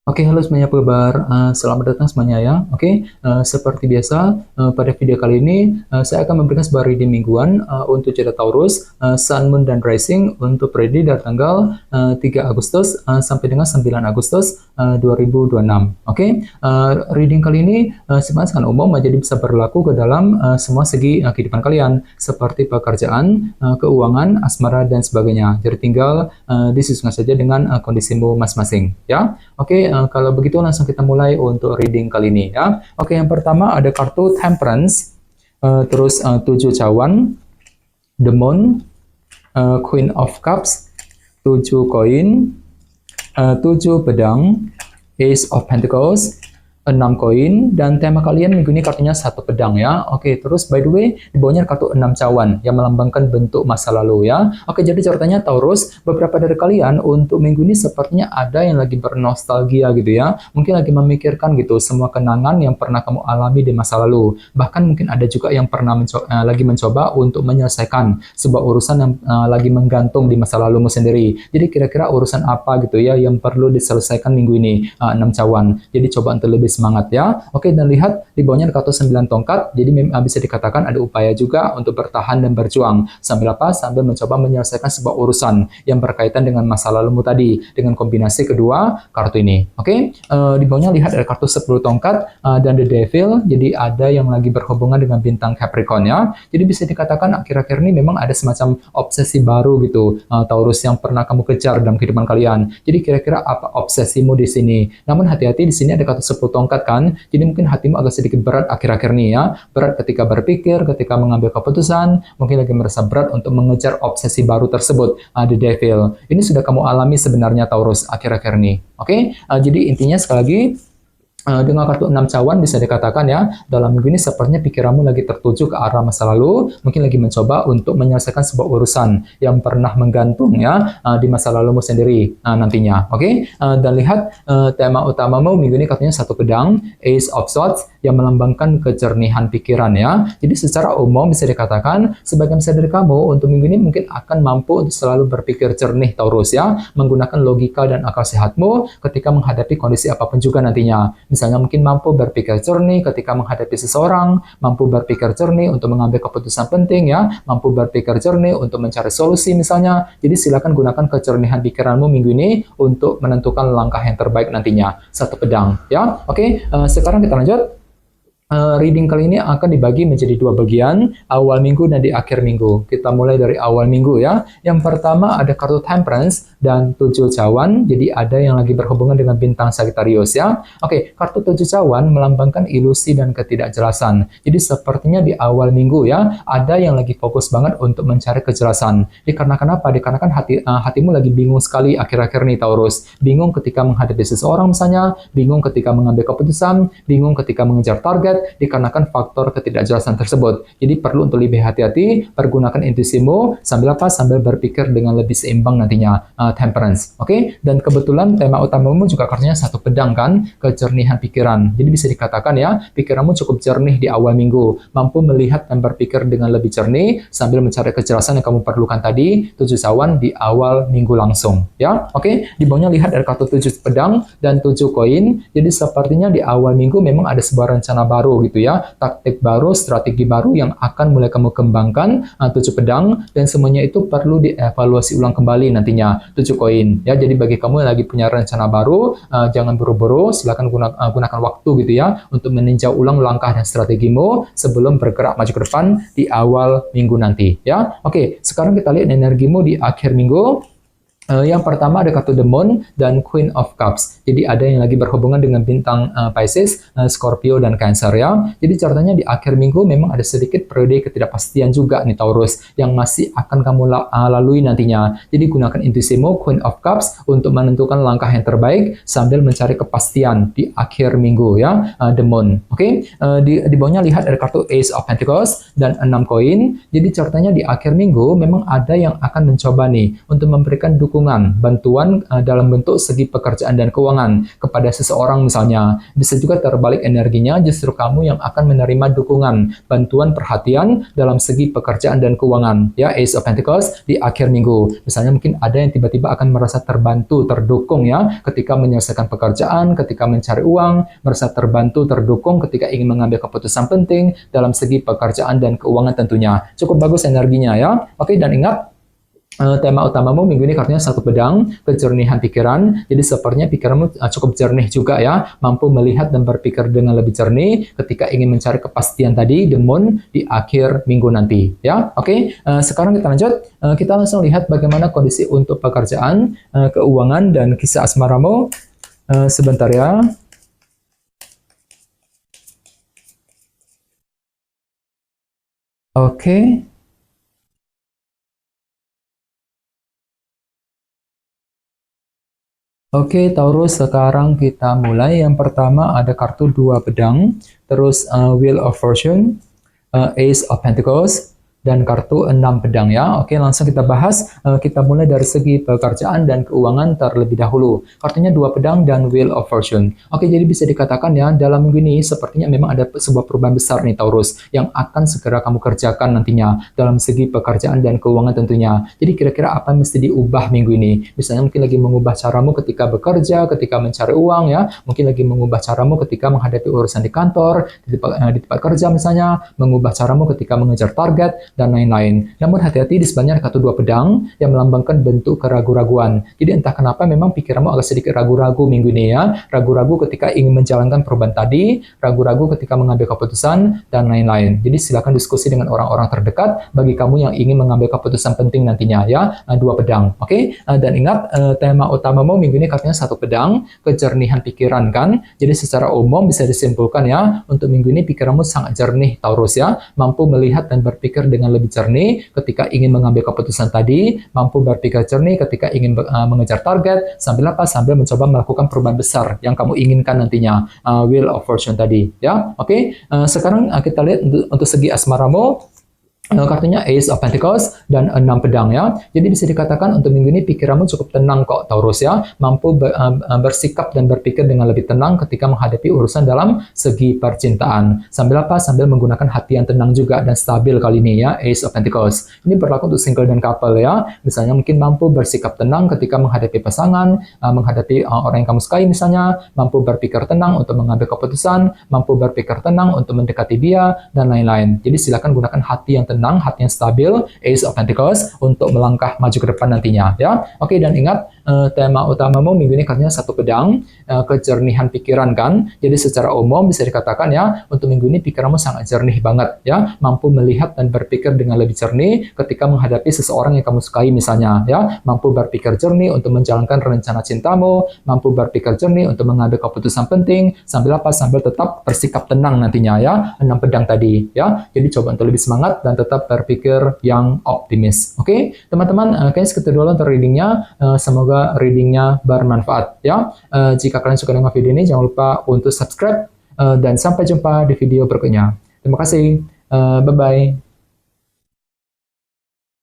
Oke, halo semuanya, apa kabar? Selamat datang semuanya ya. Oke, seperti biasa, pada video kali ini saya akan memberikan sebuah reading mingguan untuk zodiak Taurus, Sun, Moon, dan Rising untuk periode dari tanggal 3 Agustus sampai dengan 9 Agustus 2026. Oke, reading kali ini sebenarnya sangat umum, jadi bisa berlaku ke dalam semua segi kehidupan kalian, seperti pekerjaan, keuangan, asmara, dan sebagainya. Jadi tinggal disesuaikan saja dengan kondisimu masing-masing ya. Oke, kalau begitu langsung kita mulai untuk reading kali ini ya. Oke, yang pertama ada kartu Temperance, terus 7 cawan, The Moon, Queen of Cups, 7 koin, 7 pedang, Ace of Pentacles, 6 koin, dan tema kalian minggu ini kartunya 1 pedang ya. Oke, terus by the way, di bawahnya kartu 6 cawan yang melambangkan bentuk masa lalu ya. Oke, jadi caranya Taurus, beberapa dari kalian untuk minggu ini sepertinya ada yang lagi bernostalgia gitu ya. Mungkin lagi memikirkan gitu semua kenangan yang pernah kamu alami di masa lalu. Bahkan mungkin ada juga yang pernah lagi mencoba untuk menyelesaikan sebuah urusan yang lagi menggantung di masa lalumu sendiri. Jadi kira-kira urusan apa gitu ya yang perlu diselesaikan minggu ini? 6 cawan. Jadi coba untuk lebih semangat ya. Oke, dan lihat di bawahnya ada kartu 9 tongkat. Jadi bisa dikatakan ada upaya juga untuk bertahan dan berjuang. Sambil apa? Sambil mencoba menyelesaikan sebuah urusan yang berkaitan dengan masa lalumu tadi dengan kombinasi kedua kartu ini. Oke, di bawahnya lihat ada kartu 10 tongkat dan The Devil. Jadi ada yang lagi berhubungan dengan bintang Capricorn ya. Jadi bisa dikatakan akhir-akhir ini memang ada semacam obsesi baru gitu, Taurus, yang pernah kamu kejar dalam kehidupan kalian. Jadi kira-kira apa obsesimu di sini? Namun hati-hati, di sini ada kartu 10 tongkat kan, jadi mungkin hatimu agak sedikit berat akhir-akhir ini ya, berat ketika berpikir, ketika mengambil keputusan, mungkin lagi merasa berat untuk mengejar obsesi baru tersebut, The Devil. Ini sudah kamu alami sebenarnya Taurus akhir-akhir ini. Oke, jadi intinya sekali lagi, dengan kartu 6 cawan bisa dikatakan ya, dalam minggu ini sepertinya pikiranmu lagi tertuju ke arah masa lalu, mungkin lagi mencoba untuk menyelesaikan sebuah urusan yang pernah menggantung ya di masa lalumu sendiri nantinya. Oke, dan lihat tema utamamu minggu ini kartunya 1 pedang, Ace of Swords, yang melambangkan kejernihan pikiran ya. Jadi secara umum bisa dikatakan sebagian besar dari kamu untuk minggu ini mungkin akan mampu untuk selalu berpikir jernih Taurus ya, menggunakan logika dan akal sehatmu ketika menghadapi kondisi apapun juga nantinya. Misalnya mungkin mampu berpikir jernih ketika menghadapi seseorang, mampu berpikir jernih untuk mengambil keputusan penting ya, mampu berpikir jernih untuk mencari solusi misalnya. Jadi silakan gunakan kejernihan pikiranmu minggu ini untuk menentukan langkah yang terbaik nantinya. 1 pedang ya. Oke, sekarang kita lanjut. Reading kali ini akan dibagi menjadi 2 bagian, awal minggu dan di akhir minggu. Kita mulai dari awal minggu ya. Yang pertama ada kartu Temperance dan 7 cawan, jadi ada yang lagi berhubungan dengan bintang Sagittarius ya. Oke, kartu 7 cawan melambangkan ilusi dan ketidakjelasan. Jadi sepertinya di awal minggu ya, ada yang lagi fokus banget untuk mencari kejelasan. Dikarenakan apa? Dikarenakan hatimu lagi bingung sekali akhir-akhir nih Taurus. Bingung ketika menghadapi seseorang misalnya, bingung ketika mengambil keputusan, bingung ketika mengejar target, dikarenakan faktor ketidakjelasan tersebut. Jadi perlu untuk lebih hati-hati, pergunakan intuisimu sambil apa? Sambil berpikir dengan lebih seimbang nantinya, Temperance. Oke, dan kebetulan tema utamamu juga kartunya 1 pedang kan, kejernihan pikiran. Jadi bisa dikatakan ya, pikiranmu cukup jernih di awal minggu, mampu melihat dan berpikir dengan lebih jernih sambil mencari kejelasan yang kamu perlukan tadi, 7 cawan di awal minggu langsung ya. Oke, di bawahnya lihat ada kartu 7 pedang dan 7 koin. Jadi sepertinya di awal minggu memang ada sebuah rencana baru gitu ya, taktik baru, strategi baru yang akan mulai kamu kembangkan, 7 pedang, dan semuanya itu perlu dievaluasi ulang kembali nantinya, 7 koin ya. Jadi bagi kamu yang lagi punya rencana baru, jangan buru-buru, silakan gunakan waktu gitu ya untuk meninjau ulang langkah dan strategimu sebelum bergerak maju ke depan di awal minggu nanti ya. Oke, sekarang kita lihat energimu di akhir minggu. Yang pertama ada kartu The Moon dan Queen of Cups. Jadi ada yang lagi berhubungan dengan bintang Pisces, Scorpio, dan Cancer ya. Jadi caranya di akhir minggu memang ada sedikit periode ketidakpastian juga nih Taurus yang masih akan kamu lalui nantinya. Jadi gunakan intuisimu Queen of Cups untuk menentukan langkah yang terbaik sambil mencari kepastian di akhir minggu ya, The Moon. Oke, di bawahnya lihat ada kartu Ace of Pentacles dan 6 koin. Jadi caranya di akhir minggu memang ada yang akan mencoba nih untuk memberikan dukungan dukungan, bantuan dalam bentuk segi pekerjaan dan keuangan kepada seseorang misalnya. Bisa juga terbalik energinya, justru kamu yang akan menerima dukungan, bantuan, perhatian dalam segi pekerjaan dan keuangan. Ya, Ace of Pentacles di akhir minggu. Misalnya mungkin ada yang tiba-tiba akan merasa terbantu, terdukung ya, ketika menyelesaikan pekerjaan, ketika mencari uang, merasa terbantu, terdukung ketika ingin mengambil keputusan penting dalam segi pekerjaan dan keuangan tentunya. Cukup bagus energinya ya. Oke, dan ingat, tema utamamu minggu ini kartunya satu pedang, kejernihan pikiran. Jadi sepertinya pikiranmu cukup jernih juga ya, mampu melihat dan berpikir dengan lebih jernih ketika ingin mencari kepastian tadi, the moon, di akhir minggu nanti ya. Oke, sekarang kita lanjut. Kita langsung lihat bagaimana kondisi untuk pekerjaan, keuangan, dan kisah asmaramu. Sebentar ya. Oke. Oke, Taurus, sekarang kita mulai. Yang pertama ada kartu dua pedang, terus Wheel of Fortune, Ace of Pentacles, dan kartu 6 pedang ya. Oke, langsung kita bahas. Kita mulai dari segi pekerjaan dan keuangan terlebih dahulu. Kartunya 2 pedang dan Wheel of Fortune. Oke, jadi bisa dikatakan ya, dalam minggu ini sepertinya memang ada sebuah perubahan besar nih Taurus, yang akan segera kamu kerjakan nantinya dalam segi pekerjaan dan keuangan tentunya. Jadi kira-kira apa yang mesti diubah minggu ini? Misalnya mungkin lagi mengubah caramu ketika bekerja, ketika mencari uang ya. Mungkin lagi mengubah caramu ketika menghadapi urusan di kantor, di tempat kerja misalnya, mengubah caramu ketika mengejar target, dan lain-lain. Namun hati-hati, di sebelahnya kartu dua pedang yang melambangkan bentuk keraguan-raguan. Jadi entah kenapa memang pikiranmu agak sedikit ragu-ragu minggu ini ya. Ragu-ragu ketika ingin menjalankan perubahan tadi, ragu-ragu ketika mengambil keputusan, dan lain-lain. Jadi silakan diskusi dengan orang-orang terdekat bagi kamu yang ingin mengambil keputusan penting nantinya ya. Dua pedang. Oke? Dan ingat, tema utamamu minggu ini kartunya satu pedang, kejernihan pikiran kan. Jadi secara umum bisa disimpulkan ya, untuk minggu ini pikiranmu sangat jernih Taurus ya, mampu melihat dan berpikir dengan lebih jernih ketika ingin mengambil keputusan tadi, mampu berpikir jernih ketika ingin mengejar target, sambil apa? Sambil mencoba melakukan perubahan besar yang kamu inginkan nantinya. Wheel of Fortune tadi, ya. Oke, sekarang kita lihat untuk segi asmaramu. Kartunya Ace of Pentacles dan 6 pedang ya. Jadi bisa dikatakan untuk minggu ini pikiranmu cukup tenang kok Taurus ya. Mampu bersikap dan berpikir dengan lebih tenang ketika menghadapi urusan dalam segi percintaan. Sambil apa? Sambil menggunakan hati yang tenang juga dan stabil kali ini ya, Ace of Pentacles. Ini berlaku untuk single dan couple ya. Misalnya mungkin mampu bersikap tenang ketika menghadapi pasangan, menghadapi orang yang kamu sukai misalnya, mampu berpikir tenang untuk mengambil keputusan, mampu berpikir tenang untuk mendekati dia, dan lain-lain. Jadi silakan gunakan hati yang tenang, hati yang stabil, Ace of Pentacles, untuk melangkah maju ke depan nantinya ya. Oke, dan ingat, tema utamamu minggu ini kartunya satu pedang, kejernihan pikiran kan. Jadi secara umum bisa dikatakan ya, untuk minggu ini pikiranmu sangat jernih banget ya, mampu melihat dan berpikir dengan lebih jernih ketika menghadapi seseorang yang kamu sukai misalnya ya, mampu berpikir jernih untuk menjalankan rencana cintamu, mampu berpikir jernih untuk mengambil keputusan penting, sambil apa? Sambil tetap bersikap tenang nantinya ya, 6 pedang tadi ya. Jadi coba untuk lebih semangat dan tetap berpikir yang optimis. Oke, teman-teman, kayaknya segitu dulu untuk readingnya. Semoga readingnya bermanfaat ya. Jika kalian suka dengan video ini, jangan lupa untuk subscribe, dan sampai jumpa di video berikutnya. Terima kasih. Bye-bye.